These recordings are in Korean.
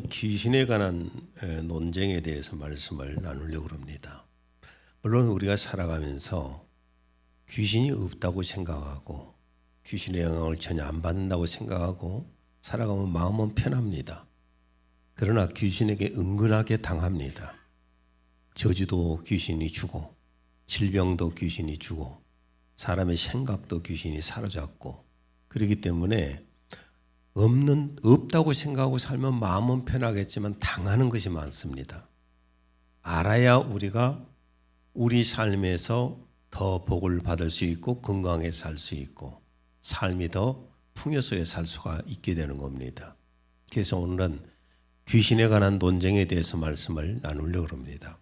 귀신에 관한 논쟁에 대해서 말씀을 나누려고 합니다. 물론 우리가 살아가면서 귀신이 없다고 생각하고 귀신의 영향을 전혀 안 받는다고 생각하고 살아가면 마음은 편합니다. 그러나 귀신에게 은근하게 당합니다. 저주도 귀신이 주고 질병도 귀신이 주고 사람의 생각도 귀신이 사로잡고 그렇기 때문에 없다고 생각하고 살면 마음은 편하겠지만 당하는 것이 많습니다. 알아야 우리가 우리 삶에서 더 복을 받을 수 있고 건강하게 살 수 있고 삶이 더 풍요소에 살 수가 있게 되는 겁니다. 그래서 오늘은 귀신에 관한 논쟁에 대해서 말씀을 나누려고 합니다.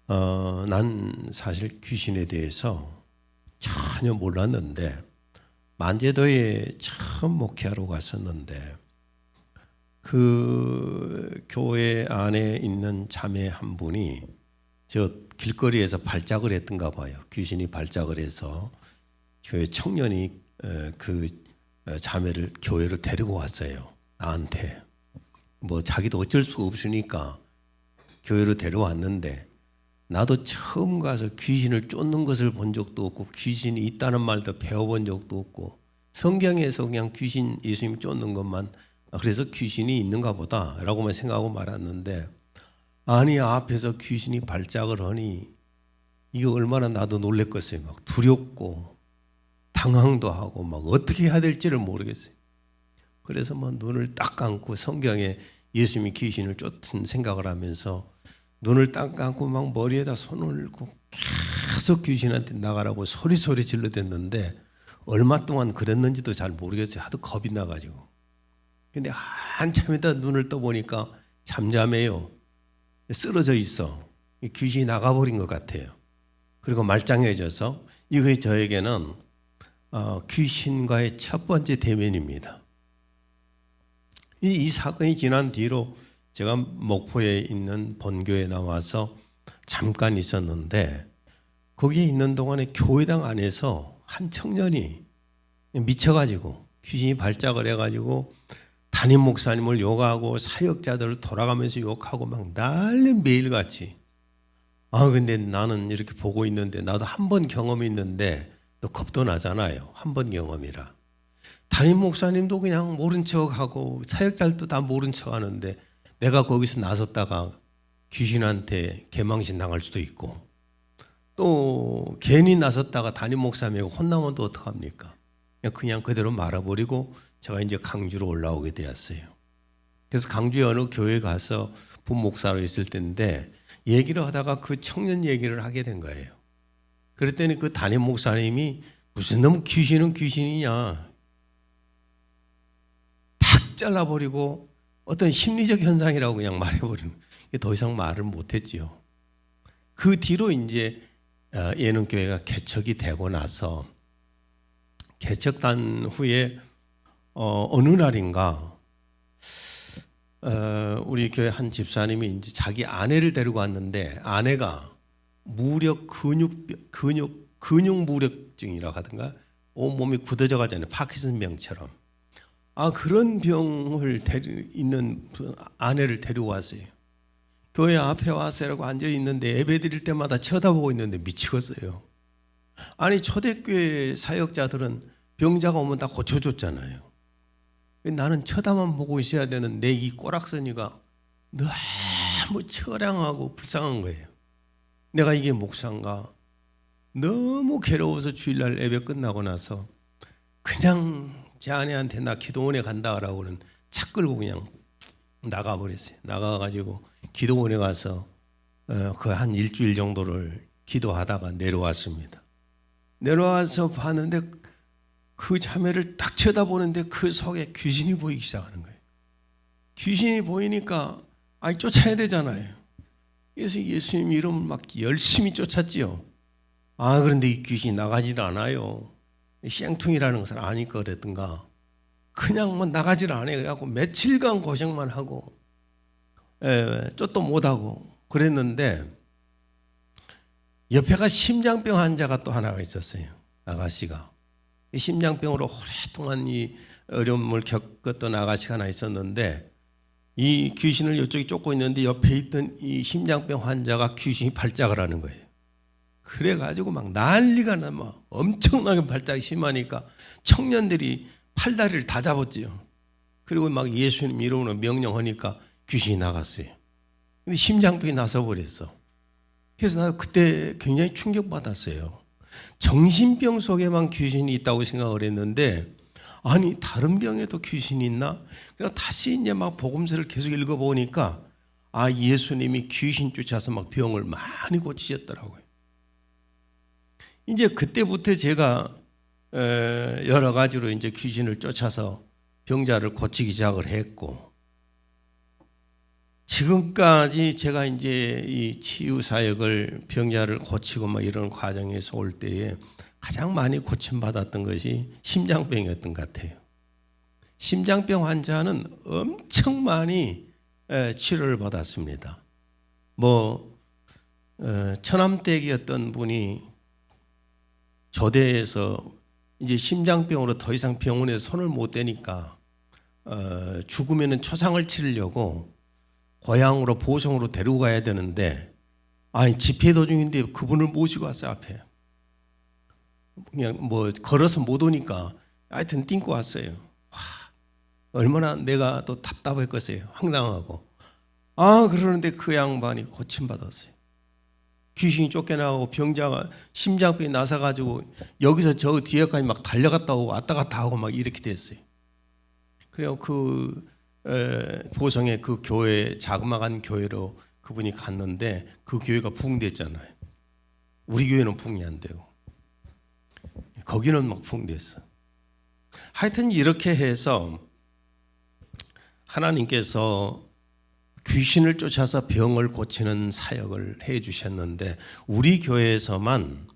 난 사실 귀신에 대해서 전혀 몰랐는데 만제도에 처음 목회하러 갔었는데 그 교회 안에 있는 자매 한 분이 저 길거리에서 발작을 했던가 봐요. 귀신이 발작을 해서 교회 청년이 그 자매를 교회로 데리고 왔어요. 나한테 뭐 자기도 어쩔 수가 없으니까 교회로 데려왔는데 나도 처음 가서 귀신을 쫓는 것을 본 적도 없고 귀신이 있다는 말도 배워본 적도 없고 성경에서 그냥 귀신 예수님 쫓는 것만 그래서 귀신이 있는가 보다 라고만 생각하고 말았는데 아니 앞에서 귀신이 발작을 하니 이거 얼마나 나도 놀랬겠어요. 막 두렵고 당황도 하고 막 어떻게 해야 될지를 모르겠어요. 그래서 막 눈을 딱 감고 성경에 예수님이 귀신을 쫓은 생각을 하면서 눈을 딱 감고 막 머리에다 손을 얹고 계속 귀신한테 나가라고 소리 질러댔는데 얼마 동안 그랬는지도 잘 모르겠어요. 하도 겁이 나가지고. 근데 한참 있다 눈을 떠보니까 잠잠해요. 쓰러져 있어. 귀신이 나가버린 것 같아요. 그리고 말짱해져서 이게 저에게는 귀신과의 첫 번째 대면입니다. 이 사건이 지난 뒤로 제가 목포에 있는 본교에 나와서 잠깐 있었는데 거기에 있는 동안에 교회당 안에서 한 청년이 미쳐가지고 귀신이 발작을 해가지고 담임 목사님을 욕하고 사역자들을 돌아가면서 욕하고 막 난리 매일같이 근데 나는 이렇게 보고 있는데 나도 한 번 경험이 있는데 너 겁도 나잖아요. 한 번 경험이라 담임 목사님도 그냥 모른 척하고 사역자들도 다 모른 척하는데 내가 거기서 나섰다가 귀신한테 개망신 당할 수도 있고 또 괜히 나섰다가 담임 목사님이 혼나면 또 어떡합니까? 그냥 그대로 말아버리고 제가 이제 강주로 올라오게 되었어요. 그래서 강주에 어느 교회 가서 분목사로 있을 때인데 얘기를 하다가 그 청년 얘기를 하게 된 거예요. 그랬더니 그 담임 목사님이 무슨 놈 귀신은 귀신이냐 탁 잘라버리고 어떤 심리적 현상이라고 그냥 말해버리는 더 이상 말을 못했지요. 그 뒤로 이제 예능교회가 개척이 되고 나서 개척단 후에 어느 날인가 우리 교회 한 집사님이 이제 자기 아내를 데리고 왔는데 아내가 근육무력증이라고 하던가 온몸이 굳어져 가잖아요. 파킨슨병처럼. 그런 병을 있는 아내를 데려왔어요. 교회 앞에 와서라고 앉아있는데 예배 드릴 때마다 쳐다보고 있는데 미치겠어요. 아니 초대교회 사역자들은 병자가 오면 다 고쳐줬잖아요. 나는 쳐다만 보고 있어야 되는 내 이 꼬락서니가 너무 처량하고 불쌍한 거예요. 내가 이게 목사인가 너무 괴로워서 주일날 예배 끝나고 나서 그냥 제 아내한테 나 기도원에 간다라고는 차 끌고 그냥 나가버렸어요. 나가가지고 기도원에 가서 그 한 일주일 정도를 기도하다가 내려왔습니다. 내려와서 봤는데 그 자매를 딱 쳐다보는데 그 속에 귀신이 보이기 시작하는 거예요. 귀신이 보이니까 쫓아야 되잖아요. 그래서 예수님 이름을 막 열심히 쫓았지요. 그런데 이 귀신이 나가질 않아요. 쌩퉁이라는 것을 아니까 그랬던가 그냥 뭐 나가질 않아요. 그래갖고 며칠간 고생만 하고 쫓도 못하고 그랬는데 옆에가 심장병 환자가 또 하나가 있었어요. 아가씨가 심장병으로 오랫동안 이 어려움을 겪었던 아가씨가 하나 있었는데, 이 귀신을 이쪽에 쫓고 있는데 옆에 있던 이 심장병 환자가 귀신이 발작을 하는 거예요. 그래가지고 막 난리가 나, 막 엄청나게 발작이 심하니까 청년들이 팔다리를 다 잡았지요. 그리고 막 예수님 이름으로 명령하니까 귀신이 나갔어요. 근데 심장병이 나서 버렸어. 그래서 나 그때 굉장히 충격받았어요. 정신병 속에만 귀신이 있다고 생각을 했는데, 아니 다른 병에도 귀신이 있나? 그래서 다시 이제 막 복음서를 계속 읽어보니까 아, 예수님이 귀신 쫓아서 막 병을 많이 고치셨더라고요. 이제 그때부터 제가 여러 가지로 이제 귀신을 쫓아서 병자를 고치기 시작을 했고, 지금까지 제가 이제 이 치유 사역을 병자를 고치고 막 이런 과정에서 올 때에 가장 많이 고침받았던 것이 심장병이었던 것 같아요. 심장병 환자는 엄청 많이 치료를 받았습니다. 처남댁이었던 분이 조대에서 이제 심장병으로 더 이상 병원에 손을 못 대니까 죽으면은 초상을 치르려고 고향으로 보성으로 데리고 가야 되는데, 아니 집회 도중인데 그분을 모시고 왔어요. 앞에 그냥 걸어서 못 오니까 하여튼 띵고 왔어요. 와, 얼마나 내가 또 답답했겠어요. 황당하고. 그러는데 그 양반이 고침받았어요. 귀신이 쫓겨나고 병자가 심장병이 나서가지고 여기서 저 뒤에까지 막 달려갔다 오고 왔다 갔다 하고 막 이렇게 됐어요. 그래서 보성의 그 교회, 자그마한 교회로 그분이 갔는데 그 교회가 부흥됐잖아요. 우리 교회는 부흥이 안 되고 거기는 막 부흥됐어. 하여튼 이렇게 해서 하나님께서 귀신을 쫓아서 병을 고치는 사역을 해 주셨는데, 우리 교회에서만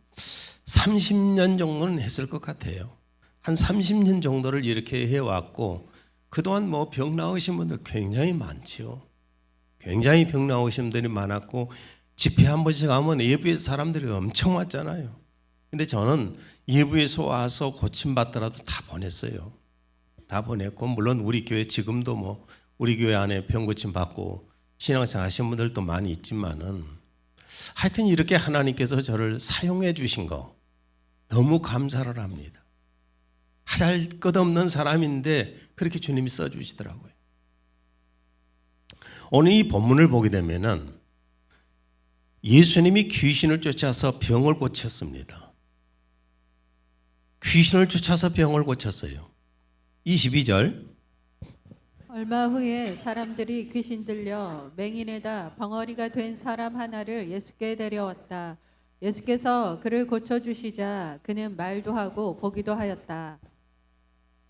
30년 정도는 했을 것 같아요. 한 30년 정도를 이렇게 해왔고, 그동안 병 나으신 분들 굉장히 많죠. 굉장히 병 나으신 분들이 많았고, 집회 한 번씩 하면 예부에 사람들이 엄청 왔잖아요. 근데 저는 예부에서 와서 고침받더라도 다 보냈어요. 다 보냈고, 물론 우리 교회 지금도 우리 교회 안에 병 고침 받고 신앙생활 하신 분들도 많이 있지만은, 하여튼 이렇게 하나님께서 저를 사용해 주신 거 너무 감사를 합니다. 할 것 없는 사람인데 그렇게 주님이 써주시더라고요. 오늘 이 본문을 보게 되면은 예수님이 귀신을 쫓아서 병을 고쳤습니다. 귀신을 쫓아서 병을 고쳤어요. 22절. 얼마 후에 사람들이 귀신 들려 맹인에다 벙어리가 된 사람 하나를 예수께 데려왔다. 예수께서 그를 고쳐주시자 그는 말도 하고 보기도 하였다.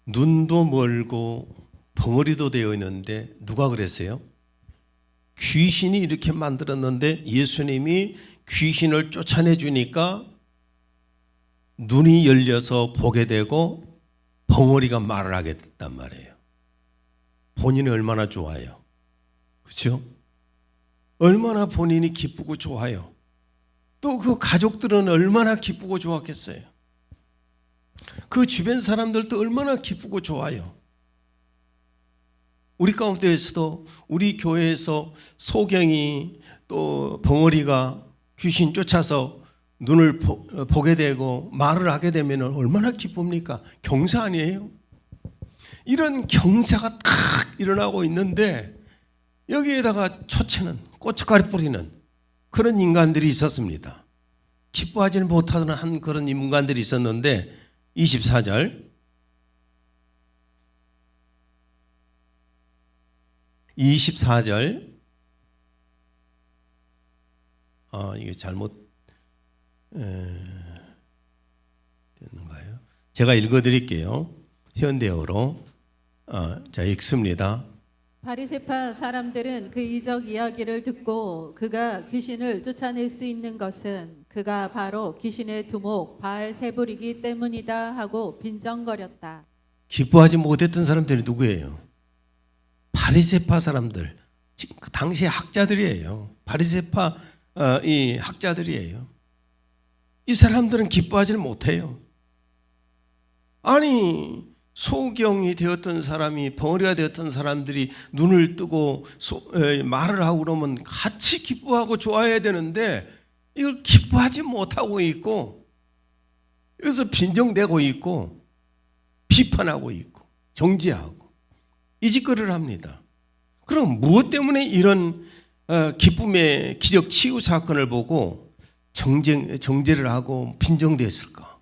눈도 멀고 벙어리도 되어 있는데 누가 그랬어요? 귀신이 이렇게 만들었는데 예수님이 귀신을 쫓아내 주니까 눈이 열려서 보게 되고 벙어리가 말을 하게 됐단 말이에요. 본인이 얼마나 좋아요. 그렇죠? 얼마나 본인이 기쁘고 좋아요. 또 그 가족들은 얼마나 기쁘고 좋았겠어요. 그 주변 사람들도 얼마나 기쁘고 좋아요. 우리 가운데에서도 우리 교회에서 소경이 또 벙어리가 귀신 쫓아서 눈을 보게 되고 말을 하게 되면 얼마나 기쁩니까? 경사 아니에요? 이런 경사가 딱 일어나고 있는데 여기에다가 초치는 고춧가루 뿌리는 그런 인간들이 있었습니다. 기뻐하지는 못하는 그런 인간들이 있었는데 24절 이게 잘못 됐는가요? 제가 읽어드릴게요. 현대어로. 자, 읽습니다. 바리새파 사람들은 그 이적 이야기를 듣고 그가 귀신을 쫓아낼 수 있는 것은 그가 바로 귀신의 두목 바알세불이기 때문이다 하고 빈정거렸다. 기뻐하지 못했던 사람들이 누구예요? 바리새파 사람들, 그 당시의 학자들이에요. 바리새파 이 학자들이에요. 이 사람들은 기뻐하지는 못해요. 아니 소경이 되었던 사람이 벙어리가 되었던 사람들이 눈을 뜨고 말을 하고 그러면 같이 기뻐하고 좋아해야 되는데 이걸 기뻐하지 못하고 있고 여기서 빈정대고 있고 비판하고 있고 정죄하고 이 짓거리를 합니다. 그럼 무엇 때문에 이런 기쁨의 기적 치유 사건을 보고 정죄를 하고 빈정댔을까?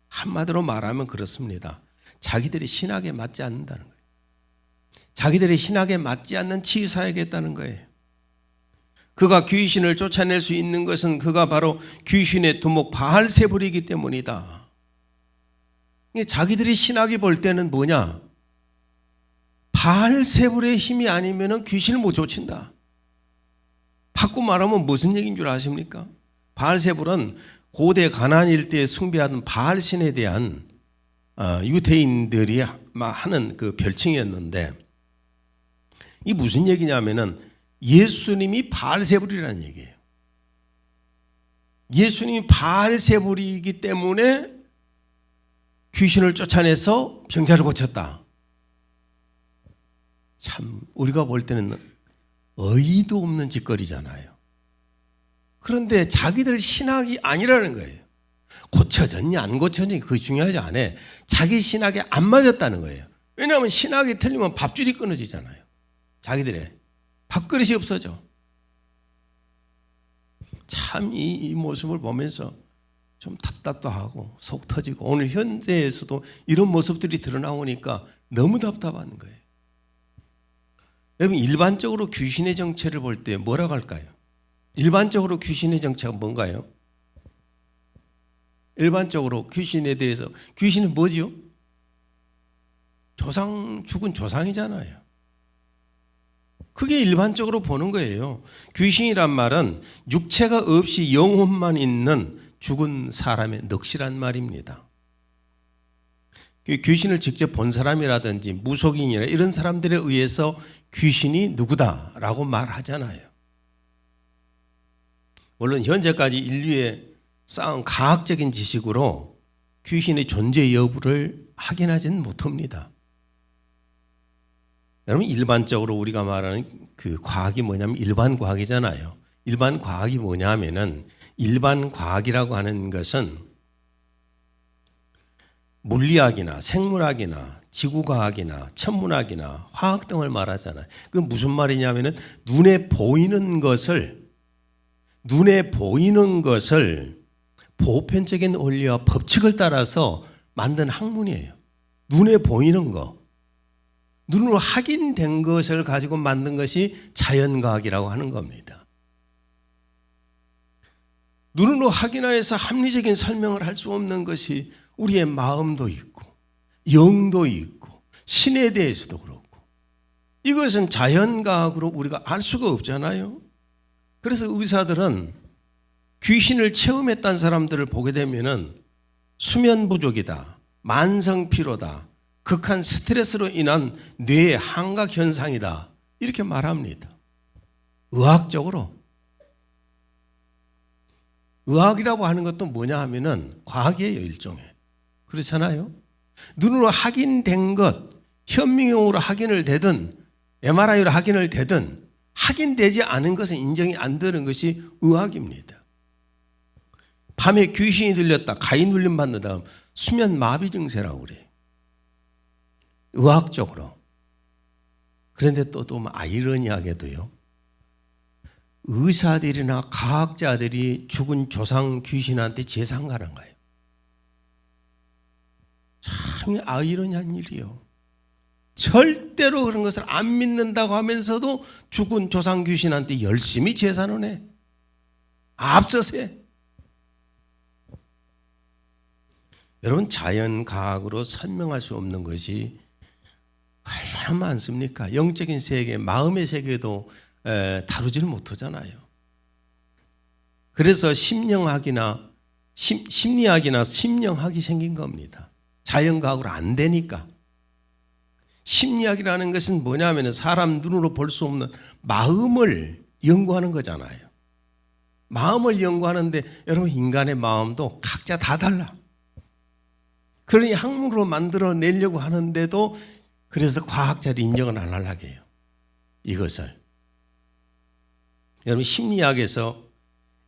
한마디로 말하면 그렇습니다. 자기들이 신학에 맞지 않는다는 거예요. 자기들이 신학에 맞지 않는 치유 사역했다는 거예요. 그가 귀신을 쫓아낼 수 있는 것은 그가 바로 귀신의 두목 바알세불이기 때문이다. 자기들이 신학이 볼 때는 뭐냐? 바알세불의 힘이 아니면 귀신을 못 쫓는다. 바꿔 말하면 무슨 얘기인 줄 아십니까? 바알세불은 고대 가나안 일대에 숭배하던 바알신에 대한 유대인들이 하는 그 별칭이었는데 이 무슨 얘기냐면은 예수님이 바알세불이라는 얘기예요. 예수님이 바알세불이기 때문에 귀신을 쫓아내서 병자를 고쳤다. 참 우리가 볼 때는 어이도 없는 짓거리잖아요. 그런데 자기들 신학이 아니라는 거예요. 고쳐졌냐 안 고쳐졌냐 그게 중요하지 않아요. 자기 신학에 안 맞았다는 거예요. 왜냐하면 신학이 틀리면 밥줄이 끊어지잖아요. 자기들의 밥그릇이 없어져. 참 이 모습을 보면서 좀 답답도 하고 속 터지고 오늘 현대에서도 이런 모습들이 드러나오니까 너무 답답한 거예요. 여러분 일반적으로 귀신의 정체를 볼 때 뭐라고 할까요? 일반적으로 귀신의 정체가 뭔가요? 일반적으로 귀신에 대해서 귀신은 뭐지요? 죽은 조상이잖아요. 그게 일반적으로 보는 거예요. 귀신이란 말은 육체가 없이 영혼만 있는 죽은 사람의 넋이란 말입니다. 귀신을 직접 본 사람이라든지 무속인이나 이런 사람들에 의해서 귀신이 누구다라고 말하잖아요. 물론 현재까지 인류에 쌓은 과학적인 지식으로 귀신의 존재 여부를 확인하지는 못합니다. 여러분 일반적으로 우리가 말하는 그 과학이 뭐냐면 일반 과학이잖아요. 일반 과학이 뭐냐면은 일반 과학이라고 하는 것은 물리학이나 생물학이나 지구과학이나 천문학이나 화학 등을 말하잖아요. 그 무슨 말이냐면은 눈에 보이는 것을 보편적인 원리와 법칙을 따라서 만든 학문이에요. 눈에 보이는 거. 눈으로 확인된 것을 가지고 만든 것이 자연과학이라고 하는 겁니다. 눈으로 확인하여서 합리적인 설명을 할 수 없는 것이 우리의 마음도 있고 영도 있고 신에 대해서도 그렇고 이것은 자연과학으로 우리가 알 수가 없잖아요. 그래서 의사들은 귀신을 체험했다는 사람들을 보게 되면은 수면 부족이다, 만성 피로다, 극한 스트레스로 인한 뇌의 항각 현상이다 이렇게 말합니다. 의학적으로 의학이라고 하는 것도 뭐냐 하면은 과학이에요. 일종의 그렇잖아요. 눈으로 확인된 것 현미경으로 확인을 되든 MRI로 확인을 되든 확인되지 않은 것은 인정이 안 되는 것이 의학입니다. 밤에 귀신이 들렸다 가위 눌림 받는다 수면 마비 증세라고 그래요. 의학적으로. 그런데 또 아이러니하게도요. 의사들이나 과학자들이 죽은 조상 귀신한테 제상 가는 거예요. 참 아이러니한 일이에요. 절대로 그런 것을 안 믿는다고 하면서도 죽은 조상 귀신한테 열심히 제사는 해. 앞서서 해. 여러분 자연과학으로 설명할 수 없는 것이 얼마나 많습니까? 영적인 세계, 마음의 세계도 다루지를 못하잖아요. 그래서 심리학이나 심령학이 생긴 겁니다. 자연과학으로 안 되니까. 심리학이라는 것은 뭐냐면 사람 눈으로 볼 수 없는 마음을 연구하는 거잖아요. 마음을 연구하는데 여러분 인간의 마음도 각자 다 달라. 그러니 학문으로 만들어내려고 하는데도 그래서 과학자들이 인정을 안 하려고 해요. 이것을. 여러분 심리학에서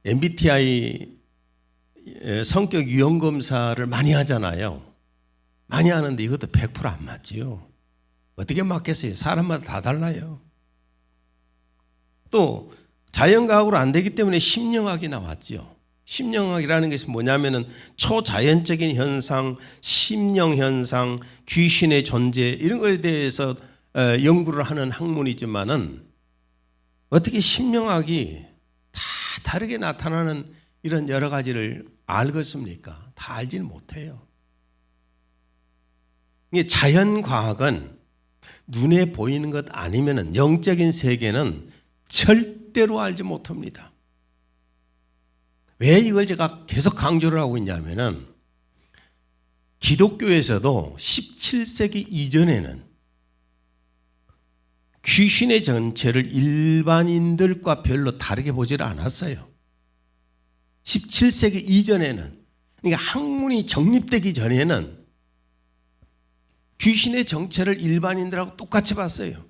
MBTI 성격 유형 검사를 많이 하잖아요. 많이 하는데 이것도 100%안 맞지요. 어떻게 맞겠어요? 사람마다 다 달라요. 또 자연과학으로 안 되기 때문에 심령학이 나왔죠. 심령학이라는 것이 뭐냐면은 초자연적인 현상, 심령 현상, 귀신의 존재 이런 것에 대해서 연구를 하는 학문이지만은 어떻게 심령학이 다 다르게 나타나는 이런 여러 가지를 알겠습니까? 다 알지는 못해요. 자연과학은 눈에 보이는 것 아니면은 영적인 세계는 절대로 알지 못합니다. 왜 이걸 제가 계속 강조를 하고 있냐면은 기독교에서도 17세기 이전에는 귀신의 정체를 일반인들과 별로 다르게 보질 않았어요. 17세기 이전에는, 그러니까 학문이 정립되기 전에는 귀신의 정체를 일반인들하고 똑같이 봤어요.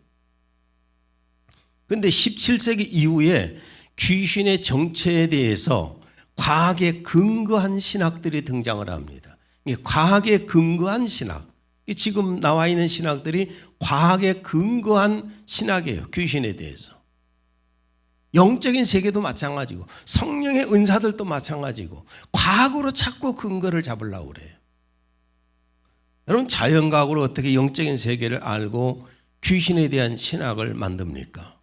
그런데 17세기 이후에 귀신의 정체에 대해서 과학에 근거한 신학들이 등장을 합니다. 과학에 근거한 신학, 지금 나와 있는 신학들이 과학에 근거한 신학이에요. 귀신에 대해서. 영적인 세계도 마찬가지고 성령의 은사들도 마찬가지고 과학으로 자꾸 근거를 잡으려고 그래요. 여러분 자연과학으로 어떻게 영적인 세계를 알고 귀신에 대한 신학을 만듭니까?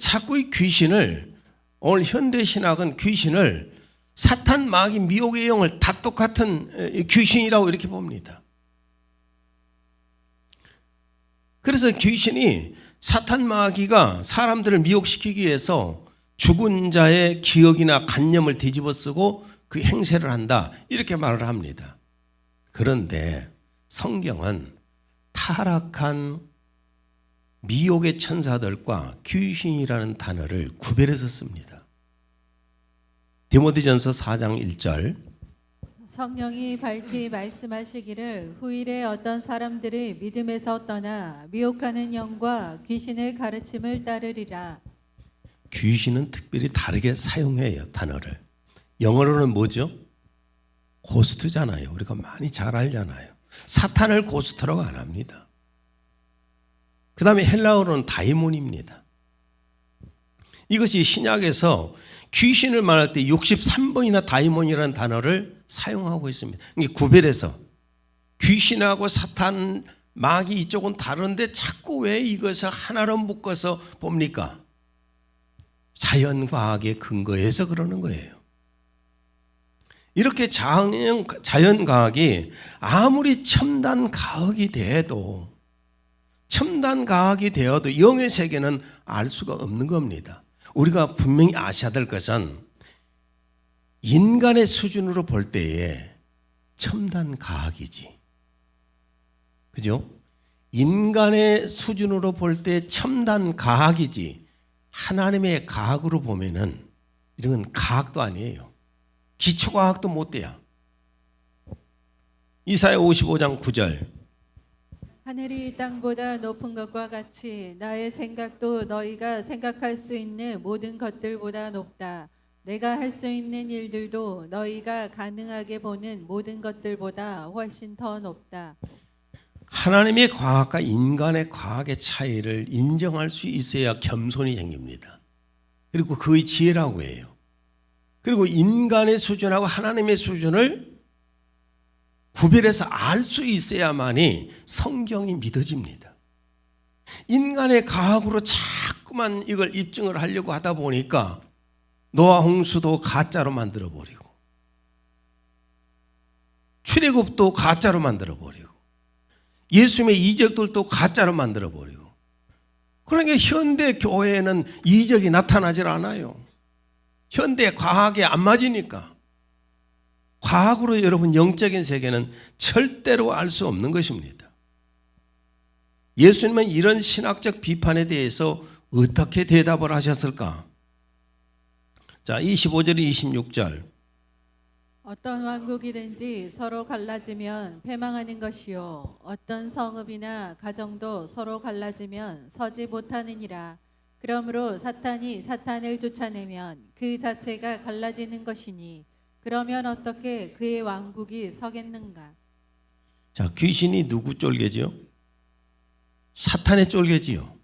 자꾸 이 귀신을, 오늘 현대신학은 귀신을 사탄, 마귀, 미혹의 영을 다 똑같은 귀신이라고 이렇게 봅니다. 그래서 귀신이, 사탄, 마귀가 사람들을 미혹시키기 위해서 죽은 자의 기억이나 관념을 뒤집어 쓰고 그 행세를 한다 이렇게 말을 합니다. 그런데 성경은 타락한 미혹의 천사들과 귀신이라는 단어를 구별해서 씁니다. 디모데전서 4장 1절 성령이 밝히 말씀하시기를 후일에 어떤 사람들이 믿음에서 떠나 미혹하는 영과 귀신의 가르침을 따르리라. 귀신은 특별히 다르게 사용해요. 단어를. 영어로는 뭐죠? 고스트잖아요. 우리가 많이 잘 알잖아요. 사탄을 고스트라고 안 합니다. 그 다음에 헬라어로는 다이몬입니다. 이것이 신약에서 귀신을 말할 때 63번이나 다이몬이라는 단어를 사용하고 있습니다. 이게 구별해서 귀신하고 사탄, 마귀 이쪽은 다른데 자꾸 왜 이것을 하나로 묶어서 봅니까? 자연과학의 근거에서 그러는 거예요. 이렇게 자연과학이 아무리 첨단 과학이 되어도 영의 세계는 알 수가 없는 겁니다. 우리가 분명히 아셔야 될 것은 인간의 수준으로 볼 때에 첨단 과학이지. 그죠? 인간의 수준으로 볼 때 첨단 과학이지. 하나님의 과학으로 보면은 이런 건 과학도 아니에요. 기초과학도 못 돼요. 이사야 55장 9절 하늘이 땅보다 높은 것과 같이 나의 생각도 너희가 생각할 수 있는 모든 것들보다 높다. 내가 할 수 있는 일들도 너희가 가능하게 보는 모든 것들보다 훨씬 더 높다. 하나님의 과학과 인간의 과학의 차이를 인정할 수 있어야 겸손이 생깁니다. 그리고 그의 지혜라고 해요. 그리고 인간의 수준하고 하나님의 수준을 구별해서 알 수 있어야만이 성경이 믿어집니다. 인간의 과학으로 자꾸만 이걸 입증을 하려고 하다 보니까 노아 홍수도 가짜로 만들어버리고 출애굽도 가짜로 만들어버리고 예수님의 이적들도 가짜로 만들어버리고, 그러니까 현대 교회에는 이적이 나타나질 않아요. 현대 과학에 안 맞으니까. 과학으로 여러분 영적인 세계는 절대로 알 수 없는 것입니다. 예수님은 이런 신학적 비판에 대해서 어떻게 대답을 하셨을까? 자, 25절 26절 어떤 왕국이든지 서로 갈라지면 패망하는 것이요 어떤 성읍이나 가정도 서로 갈라지면 서지 못하느니라. 그러므로 사탄이 사탄을 쫓아내면 그 자체가 갈라지는 것이니 그러면 어떻게 그의 왕국이 서겠는가? 자, 귀신이 누구 쫄개지요? 사탄의 쫄개지요.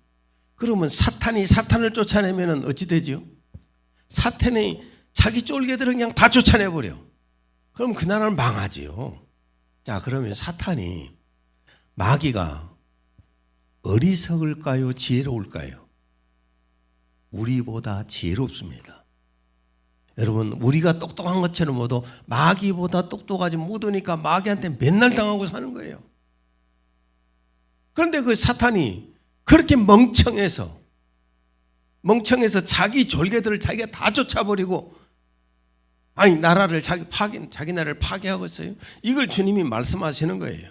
그러면 사탄이 사탄을 쫓아내면 어찌 되지요? 사탄이 자기 쫄개들을 그냥 다 쫓아내버려. 그럼 그 나라는 망하지요. 자, 그러면 사탄이, 마귀가 어리석을까요? 지혜로울까요? 우리보다 지혜롭습니다. 여러분, 우리가 똑똑한 것처럼 모두 마귀보다 똑똑하지 못하니까 마귀한테 맨날 당하고 사는 거예요. 그런데 그 사탄이 그렇게 멍청해서 자기 졸개들을 자기가 다 쫓아버리고, 아니 나라를 자기 나라를 파괴하고 있어요. 이걸 주님이 말씀하시는 거예요.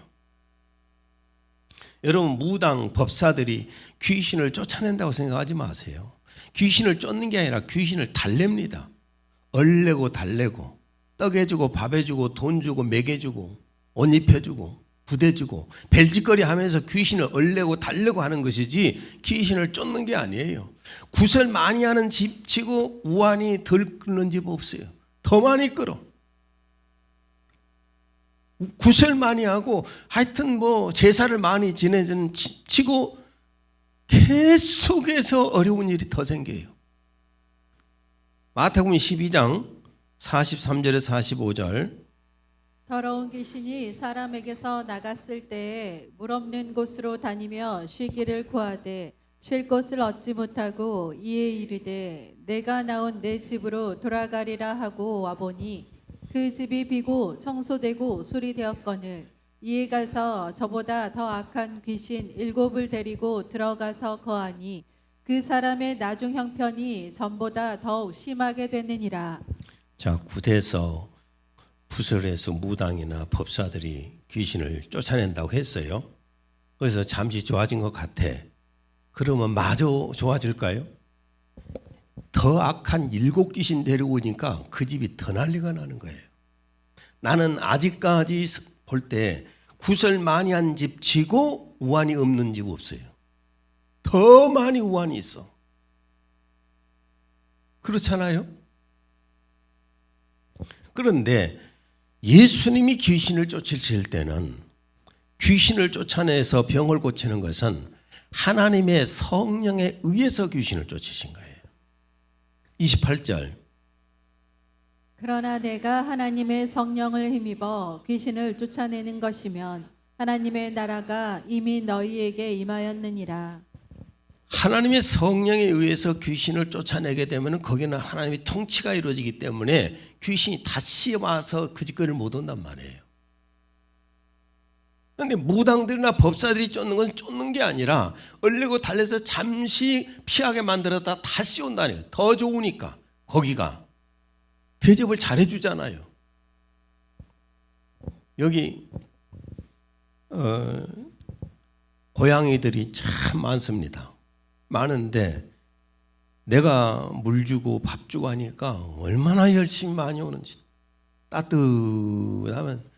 여러분, 무당 법사들이 귀신을 쫓아낸다고 생각하지 마세요. 귀신을 쫓는 게 아니라 귀신을 달랩니다. 얼레고 달래고 떡해주고 밥해주고 돈 주고 먹여주고 옷 입혀주고 부대주고 벨짓거리 하면서 귀신을 얼레고 달래고 하는 것이지 귀신을 쫓는 게 아니에요. 구설 많이 하는 집 치고 우환이 덜 끓는 집 없어요. 더 많이 끓어. 구설 많이 하고 하여튼 뭐 제사를 많이 지내는 치고 계속해서 어려운 일이 더 생겨요. 마태복음 12장 43절에 45절. 더러운 귀신이 사람에게서 나갔을 때에 물 없는 곳으로 다니며 쉬기를 구하되 쉴 곳을 얻지 못하고 이에 이르되 내가 나온 내 집으로 돌아가리라 하고 와보니 그 집이 비고 청소되고 수리되었거늘 이에 가서 저보다 더 악한 귀신 7을 데리고 들어가서 거하니 그 사람의 나중 형편이 전보다 더욱 심하게 됐느니라. 자, 굿에서 부설에서 무당이나 법사들이 귀신을 쫓아낸다고 했어요. 그래서 잠시 좋아진 것 같아. 그러면 마저 좋아질까요? 더 악한 7 귀신 데리고 오니까 그 집이 더 난리가 나는 거예요. 나는 아직까지 볼 때 구설 많이 한 집 치고 우환이 없는 집 없어요. 더 많이 우환이 있어. 그렇잖아요? 그런데 예수님이 귀신을 쫓으실 때는 귀신을 쫓아내서 병을 고치는 것은 하나님의 성령에 의해서 귀신을 쫓으신 거예요. 28절. 그러나 내가 하나님의 성령을 힘입어 귀신을 쫓아내는 것이면 하나님의 나라가 이미 너희에게 임하였느니라. 하나님의 성령에 의해서 귀신을 쫓아내게 되면 거기는 하나님의 통치가 이루어지기 때문에 귀신이 다시 와서 그 짓거리를 못 온단 말이에요. 그런데 무당들이나 법사들이 쫓는 건 쫓는 게 아니라 얼리고 달래서 잠시 피하게 만들었다 다시 온다니까요. 더 좋으니까. 거기가 대접을 잘해주잖아요. 여기 고양이들이 참 많습니다. 많은데 내가 물 주고 밥 주고 하니까 얼마나 열심히 많이 오는지. 따뜻하면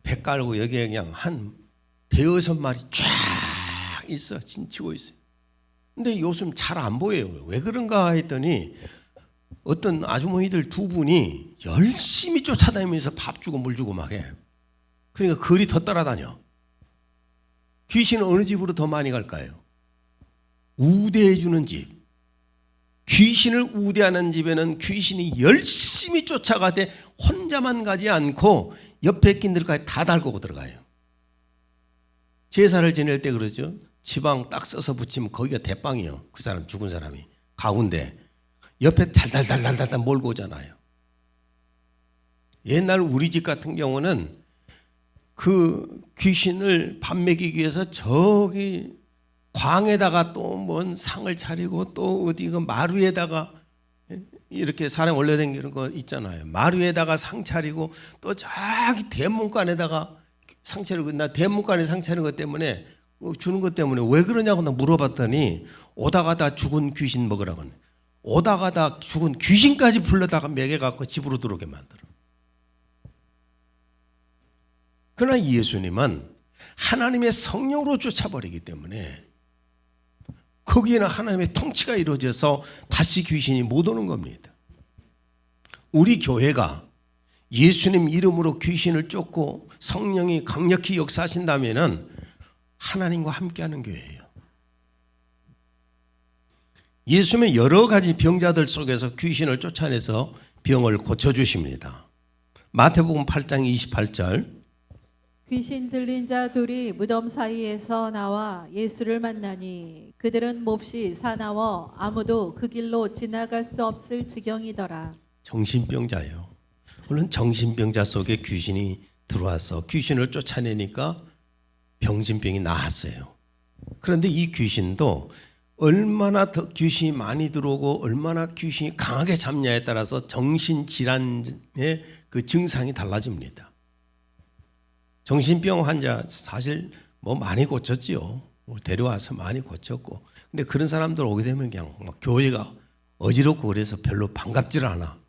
배 깔고 여기에 그냥 한 5-6마리 쫙 있어. 진치고 있어요. 근데 요즘 잘 안 보여요. 왜 그런가 했더니 어떤 아주머니들 2분이 열심히 쫓아다니면서 밥 주고 물 주고 막 해. 그러니까 거리 더 따라다녀. 귀신은 어느 집으로 더 많이 갈까요? 우대해 주는 집. 귀신을 우대하는 집에는 귀신이 열심히 쫓아가되 혼자만 가지 않고 옆에 낀들까지 다 달고 들어가요. 제사를 지낼 때 그러죠. 지방 딱 써서 붙이면 거기가 대빵이요. 그 사람 죽은 사람이 가운데 옆에 달달달달달 몰고 오잖아요. 옛날 우리 집 같은 경우는 그 귀신을 밥 먹이기 위해서 저기 광에다가 또 뭔 상을 차리고 또 어디 그 마루에다가 이렇게 사람 올려다니는 거 있잖아요. 마루에다가 상 차리고 또 저기 대문간에다가 상 차리고, 나 대문간에 상 차리는 것 때문에 주는 것 때문에 왜 그러냐고 나 물어봤더니 오다가다 죽은 귀신 먹으라고 하네. 오다가다 죽은 귀신까지 불러다가 먹여갖고 집으로 들어오게 만들어. 그러나 예수님은 하나님의 성령으로 쫓아버리기 때문에 거기에는 하나님의 통치가 이루어져서 다시 귀신이 못 오는 겁니다. 우리 교회가 예수님 이름으로 귀신을 쫓고 성령이 강력히 역사하신다면 하나님과 함께하는 교회예요. 예수님은 여러 가지 병자들 속에서 귀신을 쫓아내서 병을 고쳐주십니다. 마태복음 8장 28절 귀신 들린 자 둘이 무덤 사이에서 나와 예수를 만나니 그들은 몹시 사나워 아무도 그 길로 지나갈 수 없을 지경이더라. 정신병자예요. 물론 정신병자 속에 귀신이 들어와서 귀신을 쫓아내니까 병진병이 나았어요. 그런데 이 귀신도 얼마나 더 귀신이 많이 들어오고 얼마나 귀신이 강하게 잡냐에 따라서 정신질환의 그 증상이 달라집니다. 정신병 환자 사실 뭐 많이 고쳤지요. 데려와서 많이 고쳤고. 근데 그런 사람들 오게 되면 그냥 막 교회가 어지럽고 그래서 별로 반갑질 않아.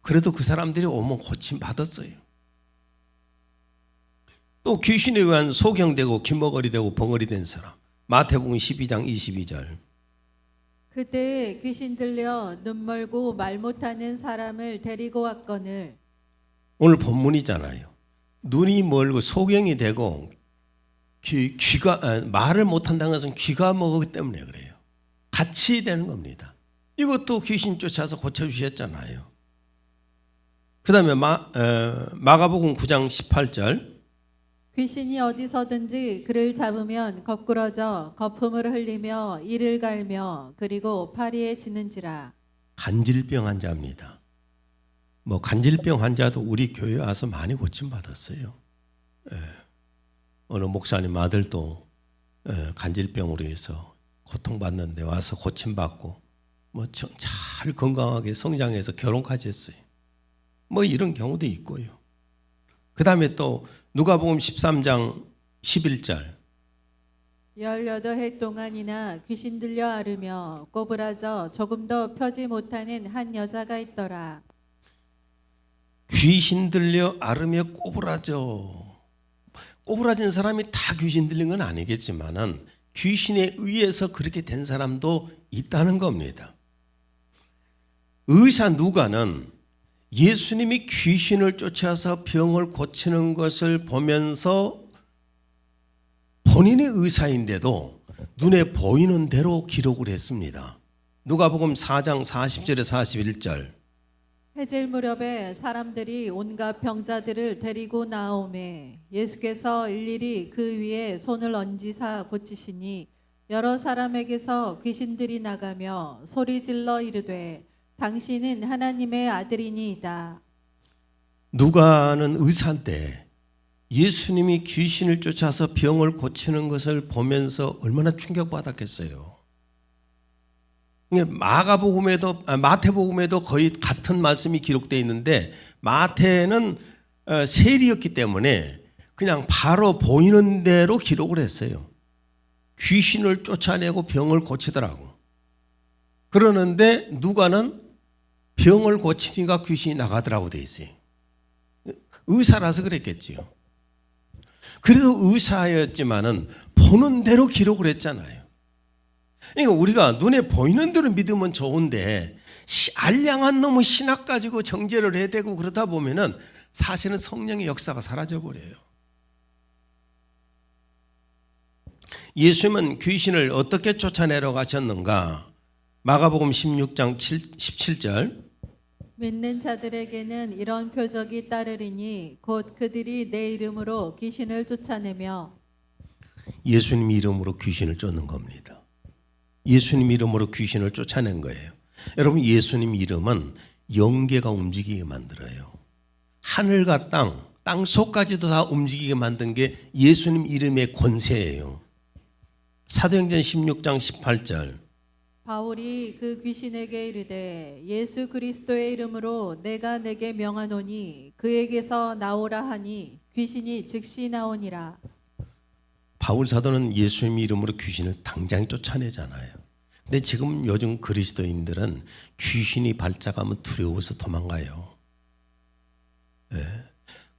그래도 그 사람들이 오면 고침 받았어요. 또 귀신에 의한 소경되고 기머거리 되고 벙어리 된 사람. 마태복음 12장 22절. 그때 귀신 들려 눈 멀고 말 못하는 사람을 데리고 왔거늘. 오늘 본문이잖아요. 눈이 멀고 소경이 되고 귀가 말을 못한다는 것은 귀가 먹었기 때문에 그래요. 같이 되는 겁니다. 이것도 귀신 쫓아서 고쳐주셨잖아요. 그 다음에 마가복음 9장 18절. 귀신이 어디서든지 그를 잡으면 거꾸러져 거품을 흘리며 이를 갈며 그리고 파리에 지는지라. 간질병 환자입니다. 뭐 간질병 환자도 우리 교회 와서 많이 고침받았어요. 어느 목사님 아들도 간질병으로 해서 고통받는데 와서 고침받고 뭐 잘 건강하게 성장해서 결혼까지 했어요. 뭐 이런 경우도 있고요. 그 다음에 또 누가복음 13장 11절. 18해 동안이나 귀신 들려 앓으며 꼬부라져 조금 더 펴지 못하는 한 여자가 있더라. 귀신 들려 앓으며 꼬부라진 사람이 다 귀신 들린 건 아니겠지만은 귀신에 의해서 그렇게 된 사람도 있다는 겁니다. 의사 누가는 예수님이 귀신을 쫓아서 병을 고치는 것을 보면서 본인이 의사인데도 눈에 보이는 대로 기록을 했습니다. 누가복음 4장 40절에 41절. 해질 무렵에 사람들이 온갖 병자들을 데리고 나오매 예수께서 일일이 그 위에 손을 얹으사 고치시니 여러 사람에게서 귀신들이 나가며 소리질러 이르되 당신은 하나님의 아들이니이다. 누가는 의사인데 예수님이 귀신을 쫓아서 병을 고치는 것을 보면서 얼마나 충격받았겠어요. 마태복음에도 거의 같은 말씀이 기록되어 있는데 마태는 세리였기 때문에 그냥 바로 보이는 대로 기록을 했어요. 귀신을 쫓아내고 병을 고치더라고. 그러는데 누가는 병을 고치니까 귀신이 나가더라고 돼 있어요. 의사라서 그랬겠지요. 그래도 의사였지만은 보는 대로 기록을 했잖아요. 그러니까 우리가 눈에 보이는 대로 믿으면 좋은데 알량한 놈의 신학 가지고 정죄를 해대고 그러다 보면은 사실은 성령의 역사가 사라져 버려요. 예수님은 귀신을 어떻게 쫓아내러 가셨는가? 마가복음 16장 17절. 믿는 자들에게는 이런 표적이 따르리니 곧 그들이 내 이름으로 귀신을 쫓아내며. 예수님 이름으로 귀신을 쫓는 겁니다. 예수님 이름으로 귀신을 쫓아낸 거예요. 여러분, 예수님 이름은 영계가 움직이게 만들어요. 하늘과 땅 속까지도 다 움직이게 만든 게 예수님 이름의 권세예요. 사도행전 16장 18절. 바울이 그 귀신에게 이르되 예수 그리스도의 이름으로 내가 내게 명하노니 그에게서 나오라 하니 귀신이 즉시 나오니라. 바울 사도는 예수님 이름으로 귀신을 당장 쫓아내잖아요. 근데 지금 요즘 그리스도인들은 귀신이 발작하면 두려워서 도망가요. 네.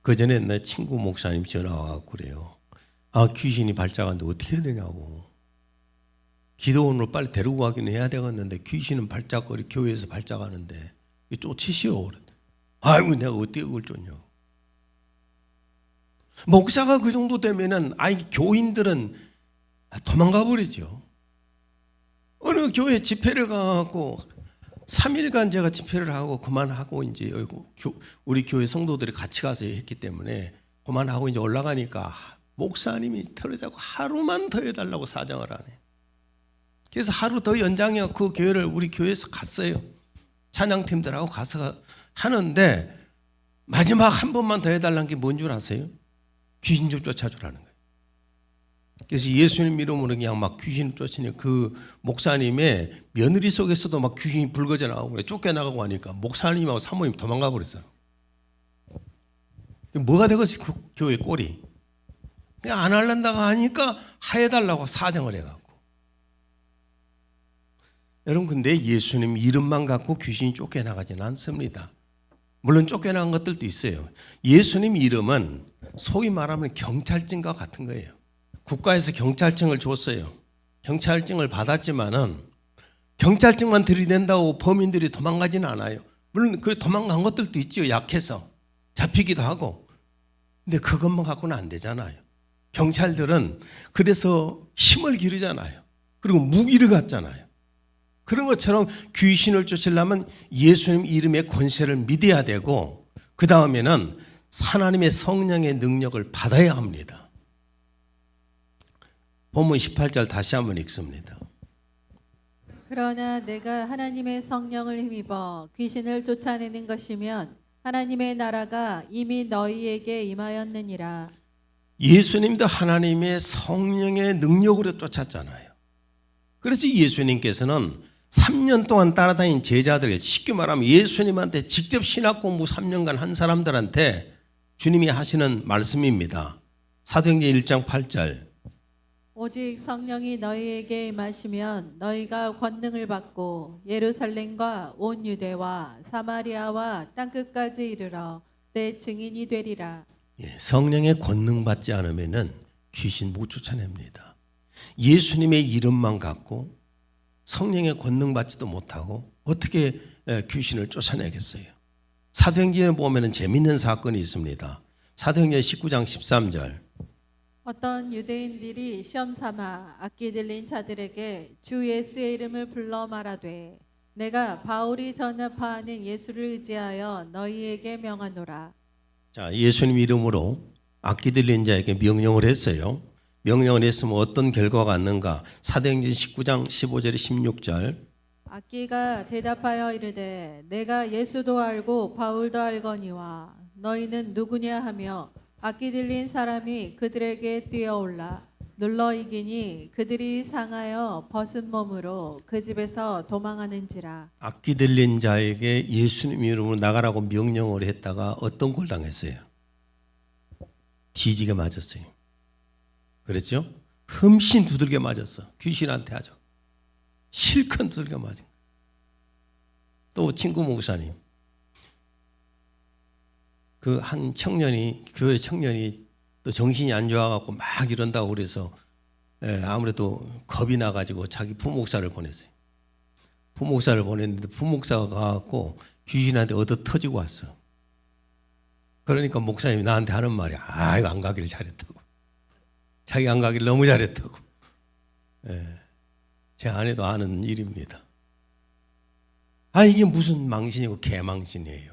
그 전에 내 친구 목사님 전화 와갖고 그래요. 아, 귀신이 발작하는데 어떻게 해야 되냐고. 기도원으로 빨리 데리고 가기는 해야 되겠는데 귀신은 발작거리 교회에서 발작하는데 쫓으시오. 아이고 내가 어떻게 그걸 쫓냐고. 목사가 그 정도 되면은 교인들은 도망가 버리죠. 어느 교회 집회를 가고 3일간 제가 집회를 하고 그만하고 이제 우리 교회 성도들이 같이 가서 했기 때문에 그만하고 이제 올라가니까 목사님이 틀어잡고 하루만 더 해달라고 사정을 하네. 그래서 하루 더 연장해 그 교회를 우리 교회에서 갔어요. 찬양팀들하고 가서 하는데 마지막 한 번만 더 해달라는 게 뭔 줄 아세요? 귀신 좀 쫓아주라는 거예요. 그래서 예수님 이름으로 그냥 막 귀신을 쫓으니 그 목사님의 며느리 속에서도 막 귀신이 불거져 나오고 그래. 쫓겨나가고 하니까 목사님하고 사모님 도망가 버렸어요. 뭐가 되겠어요? 그 교회 꼴이. 그냥 안 할란다고 하니까 해달라고 사정을 해갖고. 여러분 근데 예수님 이름만 갖고 귀신이 쫓겨나가지는 않습니다. 물론 쫓겨나간 것들도 있어요. 예수님 이름은 소위 말하면 경찰증과 같은 거예요. 국가에서 경찰증을 줬어요. 경찰증을 받았지만은 경찰증만 들이댄다고 범인들이 도망가지는 않아요. 물론 그 도망간 것들도 있죠. 약해서 잡히기도 하고. 근데 그것만 갖고는 안 되잖아요. 경찰들은 그래서 힘을 기르잖아요. 그리고 무기를 갖잖아요. 그런 것처럼 귀신을 쫓으려면 예수님 이름의 권세를 믿어야 되고 그 다음에는 하나님의 성령의 능력을 받아야 합니다. 본문 18절 다시 한번 읽습니다. 그러나 내가 하나님의 성령을 힘입어 귀신을 쫓아내는 것이면 하나님의 나라가 이미 너희에게 임하였느니라. 예수님도 하나님의 성령의 능력으로 쫓았잖아요. 그래서 예수님께서는 3년 동안 따라다닌 제자들에게 쉽게 말하면 예수님한테 직접 신학 공부 3년간 한 사람들한테 주님이 하시는 말씀입니다. 사도행전 1장 8절. 오직 성령이 너희에게 임하시면 너희가 권능을 받고 예루살렘과 온 유대와 사마리아와 땅끝까지 이르러 내 증인이 되리라. 성령의 권능 받지 않으면은 귀신 못 쫓아냅니다. 예수님의 이름만 갖고 성령의 권능 받지도 못하고 어떻게 귀신을 쫓아내겠어요? 사도행전에 보면은 재밌는 사건이 있습니다. 사도행전 19장 13절. 어떤 유대인들이 시험 삼아 악기 들린 자들에게 주 예수의 이름을 불러 말하되 내가 바울이 전파하는 예수를 의지하여 너희에게 명하노라. 자, 예수님 이름으로 악기 들린 자에게 명령을 했어요. 명령을 했으면 어떤 결과가 왔는가? 사도행전 19장 15절에 16절. 악기가 대답하여 이르되 내가 예수도 알고 바울도 알거니와 너희는 누구냐 하며 악기 들린 사람이 그들에게 뛰어올라 눌러 이기니 그들이 상하여 벗은 몸으로 그 집에서 도망하는지라. 악기 들린 자에게 예수님 이름으로 나가라고 명령을 했다가 어떤 꼴 당했어요? 뒤지게 맞았어요. 그랬죠? 흠씬 두들겨 맞았어. 귀신한테 하죠. 실컷 두들겨 맞은 거예요. 또 친구 목사님, 그 한 청년이 교회 청년이 또 정신이 안 좋아갖고 막 이런다고 그래서 아무래도 겁이 나가지고 자기 부목사를 보냈어요. 부목사를 보냈는데 부목사가 가갖고 귀신한테 얻어 터지고 왔어. 그러니까 목사님이 나한테 하는 말이 이거 안 가기를 잘했다고. 자기 안 가기를 너무 잘했다고. 제 아내도 아는 일입니다. 이게 무슨 망신이고 개망신이에요.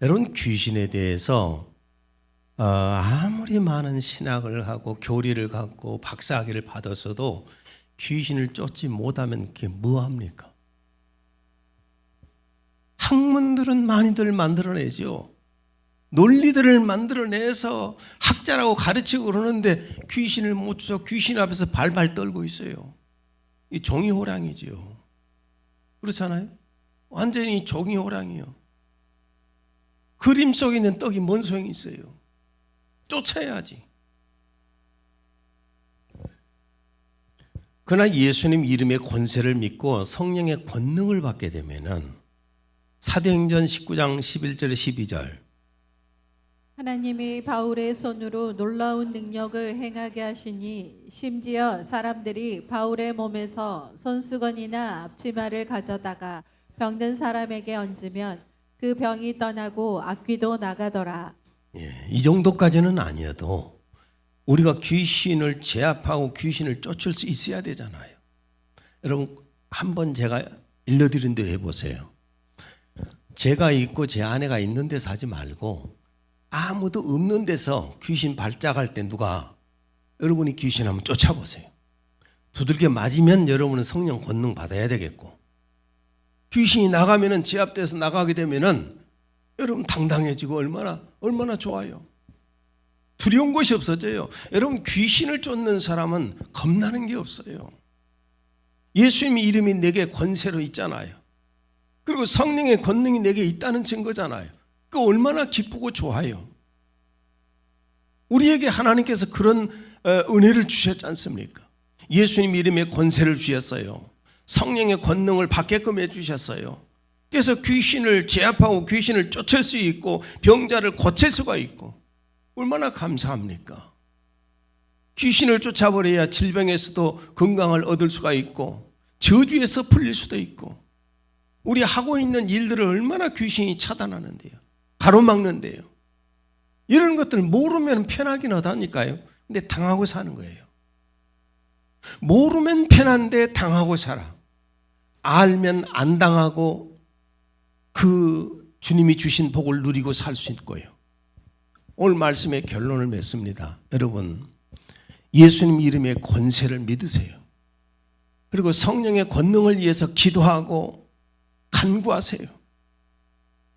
여러분 귀신에 대해서 아무리 많은 신학을 하고 교리를 갖고 박사학위를 받았어도 귀신을 쫓지 못하면 그게 뭐합니까? 학문들은 많이들 만들어내죠. 논리들을 만들어내서 학자라고 가르치고 그러는데 귀신을 못 쫓아 귀신 앞에서 발발 떨고 있어요. 이 종이호랑이죠. 그렇잖아요? 완전히 종이호랑이요. 그림 속에 있는 떡이 뭔 소용이 있어요? 쫓아야지. 그러나 예수님 이름의 권세를 믿고 성령의 권능을 받게 되면은 사도행전 19장 11절 12절. 하나님이 바울의 손으로 놀라운 능력을 행하게 하시니 심지어 사람들이 바울의 몸에서 손수건이나 앞치마를 가져다가 병든 사람에게 얹으면 그 병이 떠나고 악귀도 나가더라. 이 정도까지는 아니어도 우리가 귀신을 제압하고 귀신을 쫓을 수 있어야 되잖아요. 여러분 한번 제가 일러드린 대로 해보세요. 제가 있고 제 아내가 있는 데서 하지 말고 아무도 없는 데서 귀신 발작할 때 누가 여러분이 귀신 한번 쫓아보세요. 두들겨 맞으면 여러분은 성령 권능 받아야 되겠고, 귀신이 나가면은 제압돼서 나가게 되면은 여러분 당당해지고 얼마나 좋아요. 두려운 것이 없어져요. 여러분 귀신을 쫓는 사람은 겁나는 게 없어요. 예수님의 이름이 내게 권세로 있잖아요. 그리고 성령의 권능이 내게 있다는 증거잖아요. 그 얼마나 기쁘고 좋아요. 우리에게 하나님께서 그런 은혜를 주셨지 않습니까? 예수님 이름에 권세를 주셨어요. 성령의 권능을 받게끔 해주셨어요. 그래서 귀신을 제압하고 귀신을 쫓을 수 있고 병자를 고칠 수가 있고 얼마나 감사합니까? 귀신을 쫓아버려야 질병에서도 건강을 얻을 수가 있고 저주에서 풀릴 수도 있고 우리 하고 있는 일들을 얼마나 귀신이 차단하는데요. 가로막는데요. 이런 것들을 모르면 편하긴 하다니까요. 근데 당하고 사는 거예요. 모르면 편한데 당하고 살아. 알면 안 당하고 그 주님이 주신 복을 누리고 살 수 있고요. 오늘 말씀의 결론을 맺습니다. 여러분 예수님 이름의 권세를 믿으세요. 그리고 성령의 권능을 위해서 기도하고 간구하세요.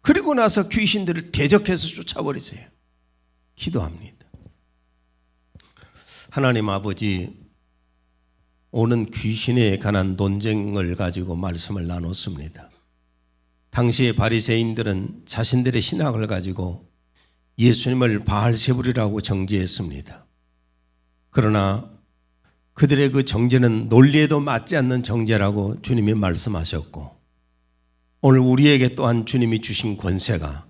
그리고 나서 귀신들을 대적해서 쫓아버리세요. 기도합니다. 하나님 아버지, 오는 귀신에 관한 논쟁을 가지고 말씀을 나눴습니다. 당시의 바리새인들은 자신들의 신학을 가지고 예수님을 바알세불이라고 정죄했습니다. 그러나 그들의 그 정죄는 논리에도 맞지 않는 정죄라고 주님이 말씀하셨고, 오늘 우리에게 또한 주님이 주신 권세가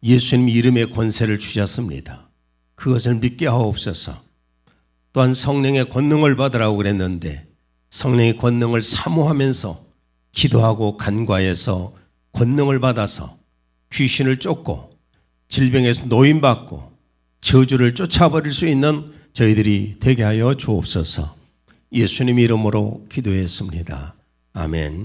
예수님 이름의 권세를 주셨습니다. 그것을 믿게 하옵소서. 또한 성령의 권능을 받으라고 그랬는데 성령의 권능을 사모하면서 기도하고 간과해서 권능을 받아서 귀신을 쫓고 질병에서 노인받고 저주를 쫓아버릴 수 있는 저희들이 되게 하여 주옵소서. 예수님 이름으로 기도했습니다. 아멘.